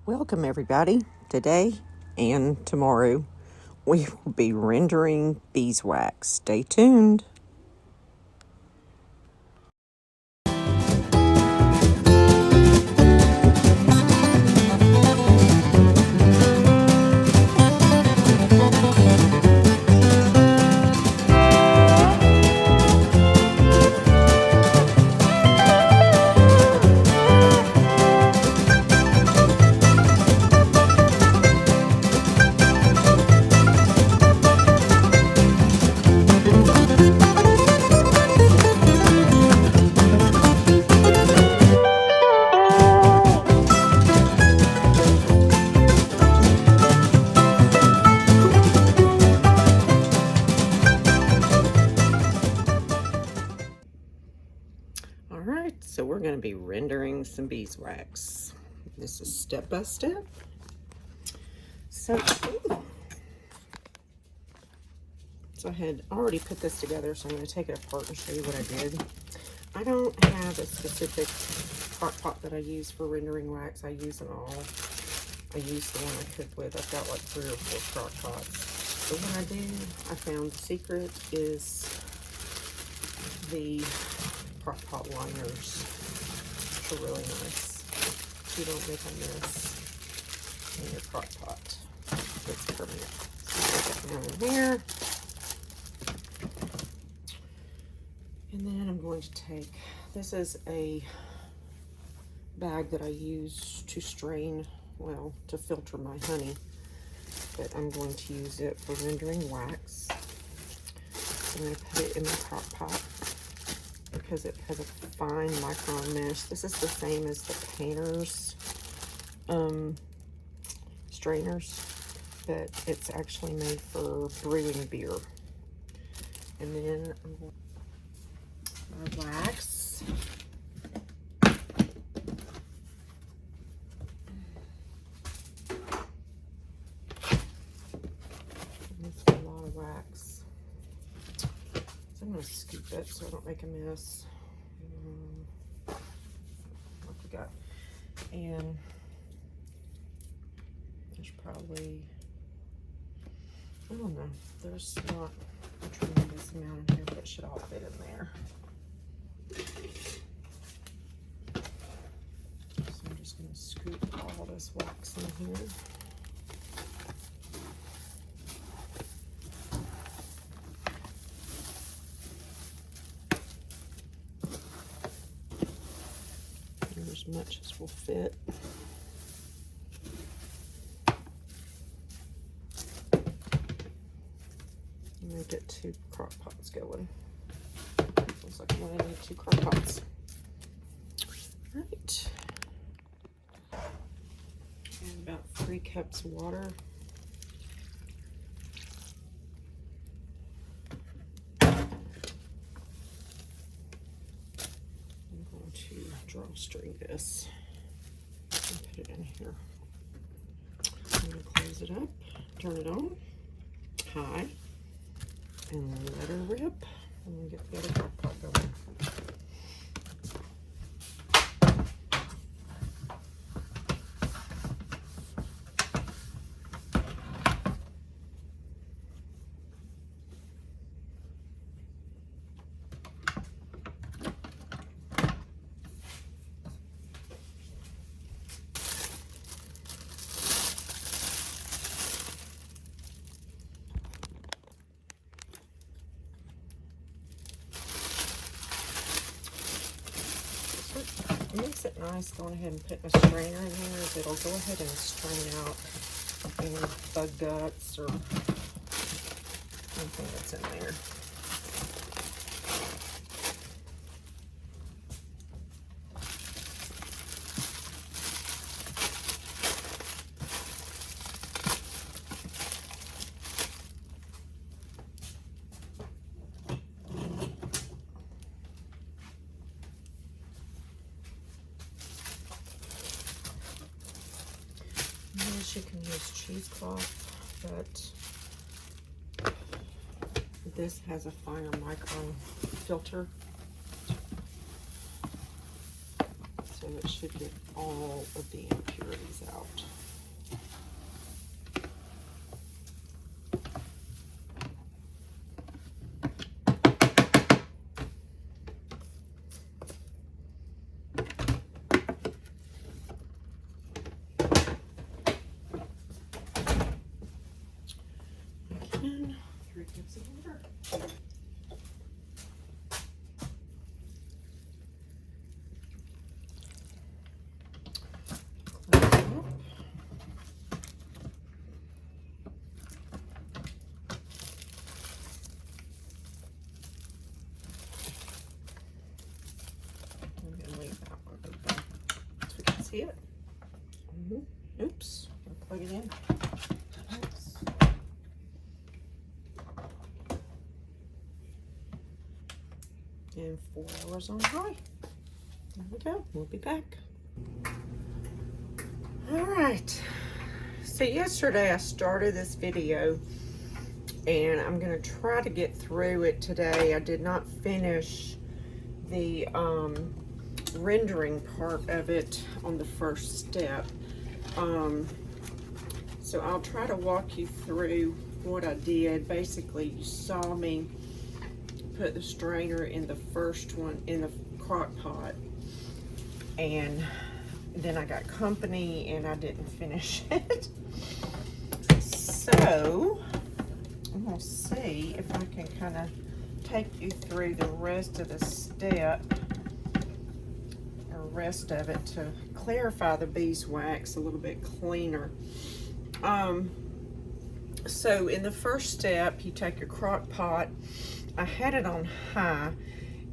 Welcome everybody. Today and tomorrow we will be rendering beeswax. Stay tuned. Alright, so we're going to be rendering some beeswax. This is step by step. So I had already put this together, so I'm going to take it apart and show you what I did. I don't have a specific crock pot that I use for rendering wax. I use them all. I use the one I cook with. I've got like 3 or 4 crock pots. But what I do, I found the secret is the crock pot liners, which are really nice. You don't make a mess in your crock pot. It's permanent. So put that down in here. And then I'm going to take, this is a bag that I use to strain, well, to filter my honey, but I'm going to use it for rendering wax. I'm going to put it in my crock pot because it has a fine micron mesh. This is the same as the painter's strainers, but it's actually made for brewing beer. And then I'm going to wax. That's a lot of wax. So I'm going to scoop it so I don't make a mess. What we got? And there's probably, I don't know, there's not a tremendous amount in here, but it should all fit in there. So I'm just going to scoop all this wax in here. And as much as will fit. I'm going to get 2 crock pots going. Looks like I'm going to need 2 crock pots. Right. And about 3 cups of water. I'm going to drawstring this and put it in here. I'm going to close it up, turn it on high, and let her rip. I'm going to get the other crock pot going. It makes it nice going ahead and putting a strainer in there. It'll go ahead and strain out any bug guts or anything that's in there. You can use cheesecloth, but this has a finer micron filter. So it should get all of the impurities out. Again, 3 cups of water. See it? Oops, I'll plug it in. Oops. And 4 hours on high. There we go. We'll be back. All right. So yesterday I started this video and I'm going to try to get through it today. I did not finish the rendering part of it on the first step. So I'll try to walk you through what I did. Basically, you saw me put the strainer in the first one in the crock pot, and then I got company and I didn't finish it. So we'll see if I can kind of take you through the rest of the step, or rest of it, to clarify the beeswax a little bit cleaner. So in the first step, you take your crock pot. I had it on high.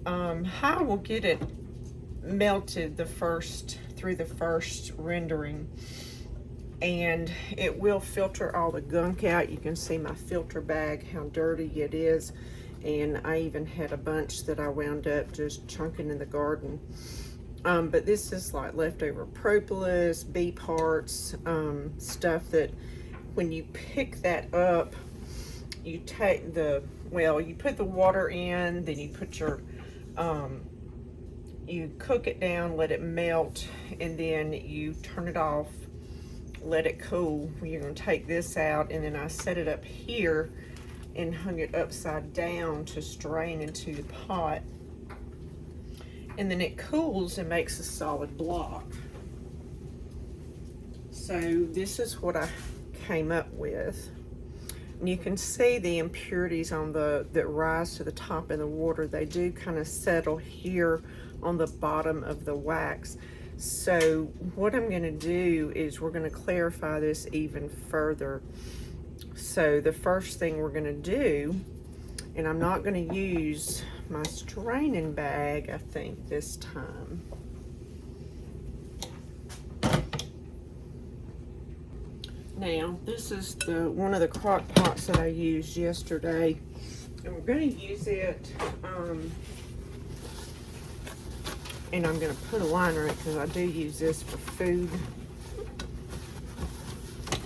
High will get it melted through the first rendering, and it will filter all the gunk out. You can see my filter bag, how dirty it is, and I even had a bunch that I wound up just chunking in the garden. But this is like leftover propolis, bee parts, stuff that when you pick that up, you take you put the water in, then you put your, you cook it down, let it melt, and then you turn it off, let it cool. You're gonna take this out, and then I set it up here and hung it upside down to strain into the pot. And then it cools and makes a solid block. So this is what I came up with. And you can see the impurities on that rise to the top in the water. They do kind of settle here on the bottom of the wax. So what I'm going to do is we're going to clarify this even further. So the first thing we're going to do, and I'm not going to use my straining bag, I think, this time. Now, this is one of the crock pots that I used yesterday, and we're going to use it, and I'm going to put a liner in it because I do use this for food.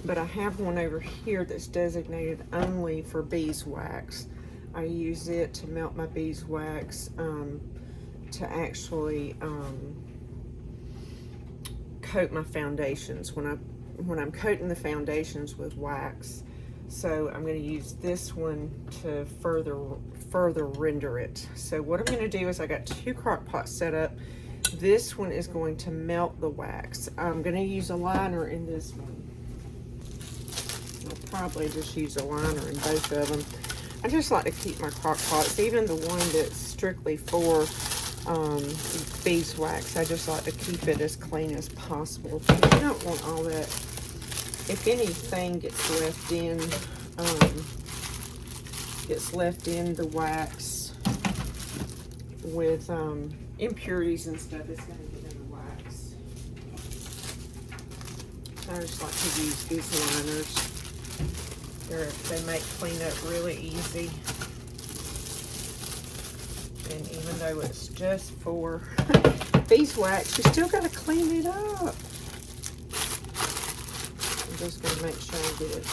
But I have one over here that's designated only for beeswax. I use it to melt my beeswax, to actually coat my foundations when I'm coating the foundations with wax. So I'm going to use this one to further render it. So what I'm going to do is I got 2 crock pots set up. This one is going to melt the wax. I'm going to use a liner in this one. I'll probably just use a liner in both of them. I just like to keep my crock pots, even the one that's strictly for beeswax, I just like to keep it as clean as possible. You don't want all that. If anything gets left in the wax with impurities and stuff, it's going to get in the wax. So I just like to use these liners. They make cleanup really easy. And even though it's just for beeswax, you still got to clean it up. I'm just going to make sure I get it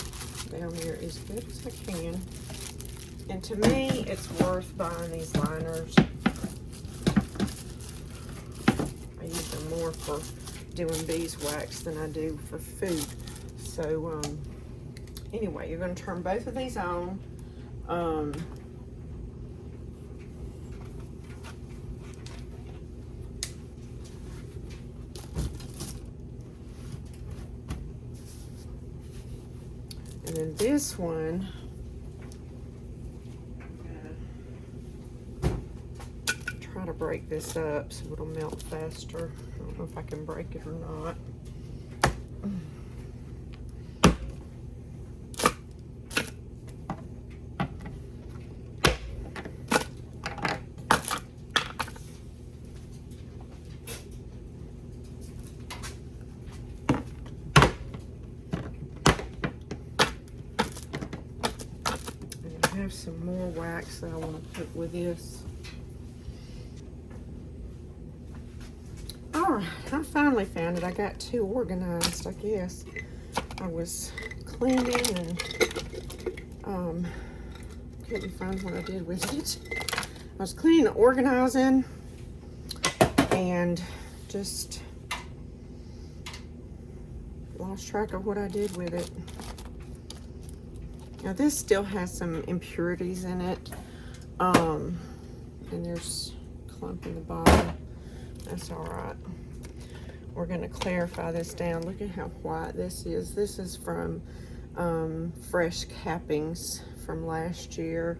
down here as good as I can. And to me, it's worth buying these liners. I use them more more for doing beeswax than I do for food. So anyway, you're going to turn both of these on. And then this one, try to break this up so it'll melt faster. I don't know if I can break it or not. And I have some more wax that I want to put with this. Alright, I finally found it. I got too organized, I guess. I was cleaning and couldn't find what I did with it. I was cleaning and organizing and just lost track of what I did with it. Now this still has some impurities in it. And there's a clump in the bottom. That's all right. We're going to clarify this down. Look at how white this is. This is from fresh cappings from last year.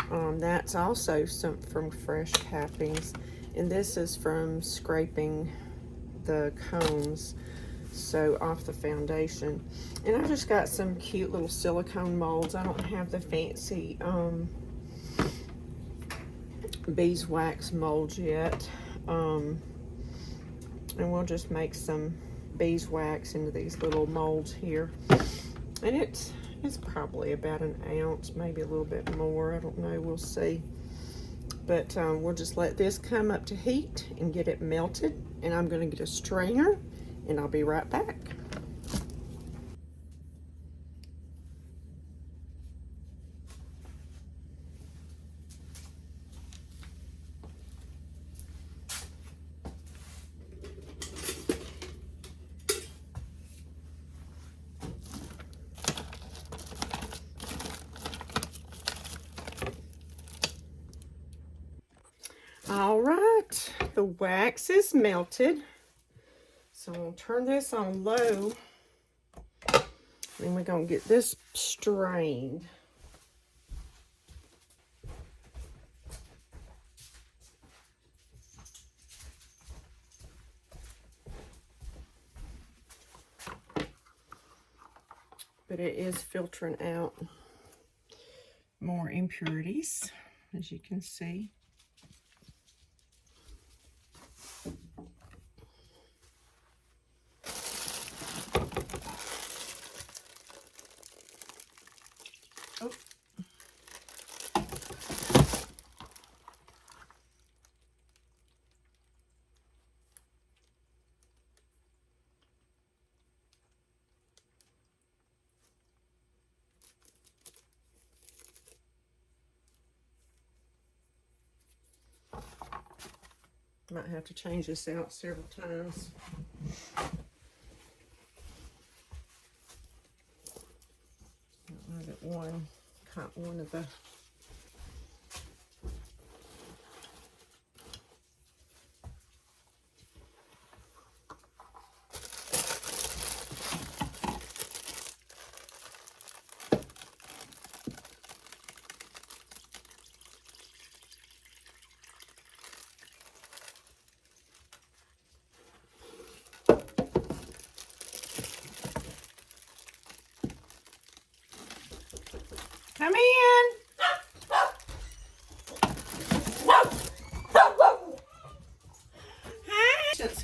That's also some from fresh cappings. And this is from scraping the combs, so off the foundation. And I just got some cute little silicone molds. I don't have the fancy beeswax molds yet. And we'll just make some beeswax into these little molds here. And it's probably about an ounce, maybe a little bit more. I don't know, we'll see. But we'll just let this come up to heat and get it melted. And I'm going to get a strainer and I'll be right back. All right, the wax is melted. So I'm going to turn this on low. Then we're going to get this strained. But it is filtering out more impurities, as you can see. Oh. Might have to change this out several times. I know that one caught one of the Come in.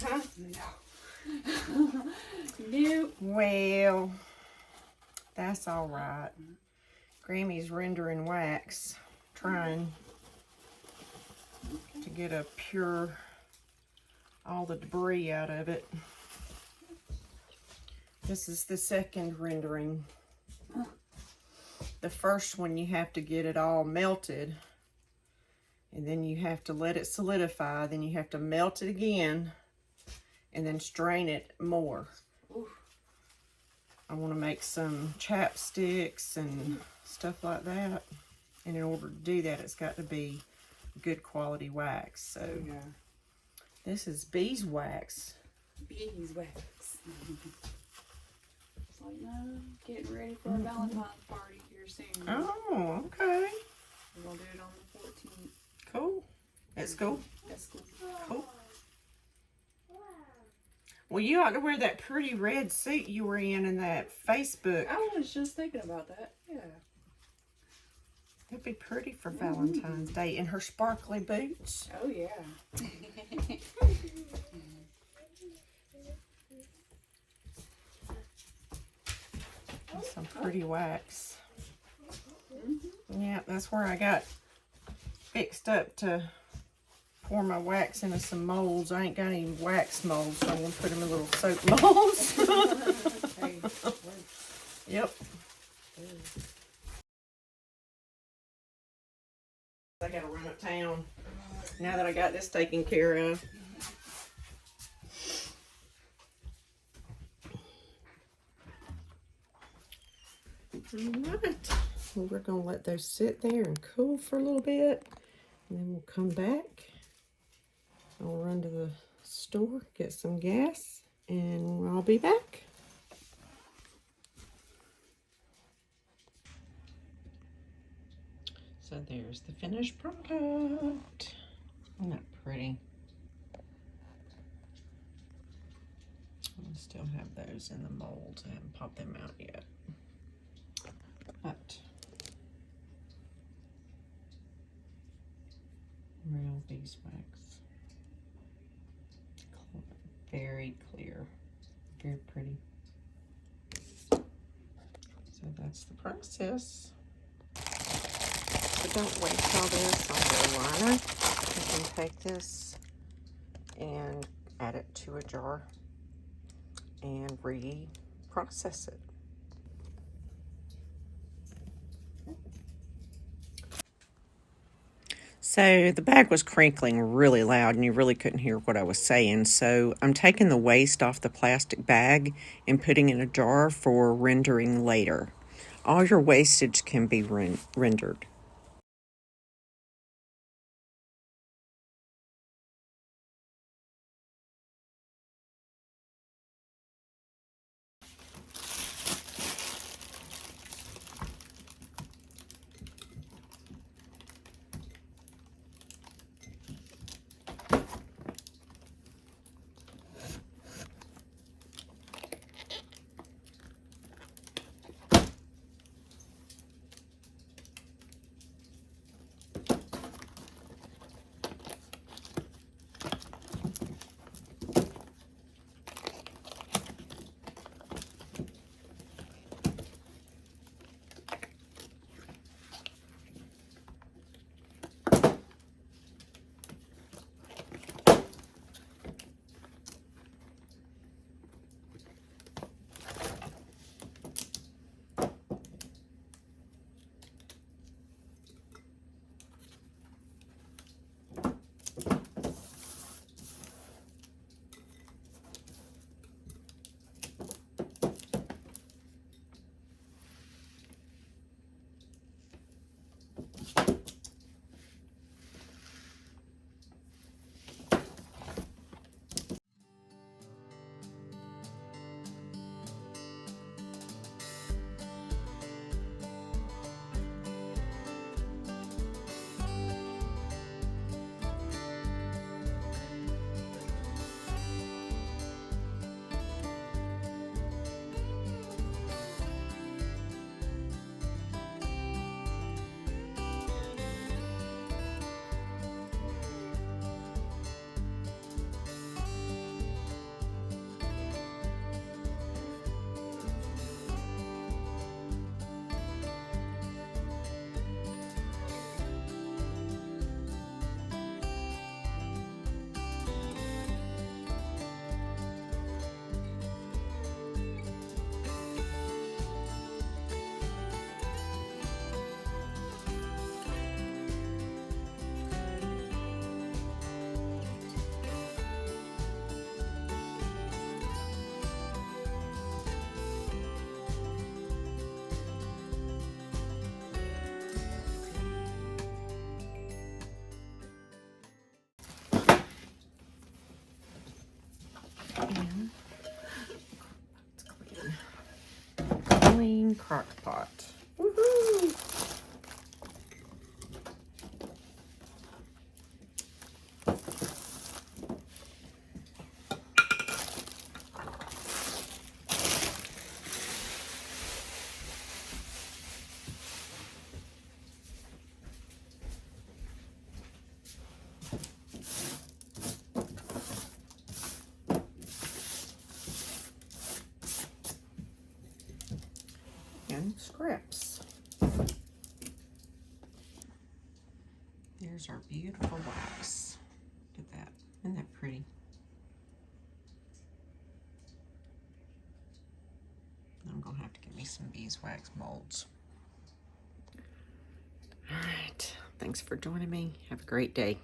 Huh? Nope. Well, that's all right. Grammy's rendering wax, trying to get a pure, all the debris out of it. This is the second rendering. The first one, you have to get it all melted, and then you have to let it solidify. Then you have to melt it again, and then strain it more. Ooh. I want to make some chapsticks and stuff like that. And in order to do that, it's got to be good quality wax. So yeah. This is beeswax. Beeswax. It's like, no, getting ready for a Valentine's party here soon. Oh, okay. We're going to do it on the 14th. Cool. At school? At school. Cool. Well, you ought to wear that pretty red suit you were in that Facebook. I was just thinking about that. Yeah. It'd be pretty for Valentine's Day. And her sparkly boots. Oh, yeah. And some pretty wax. Yeah, that's where I got fixed up to pour my wax into some molds. I ain't got any wax molds, so I'm going to put them in little soap molds. Yep. I gotta run uptown now that I got this taken care of. Alright, well, we're gonna let those sit there and cool for a little bit, and then we'll come back. I'll run to the store, get some gas, and I'll be back. So there's the finished product. Isn't that pretty? I still have those in the molds. I haven't popped them out yet. But real beeswax. Very clear. Very pretty. So that's the process. But don't waste all this on the liner. You can take this and add it to a jar and reprocess it. So the bag was crinkling really loud and you really couldn't hear what I was saying. So I'm taking the waste off the plastic bag and putting it in a jar for rendering later. All your wastage can be rendered. and crock pot. Woohoo! And scraps. There's our beautiful wax. Look at that. Isn't that pretty? I'm going to have to get me some beeswax molds. All right. Thanks for joining me. Have a great day.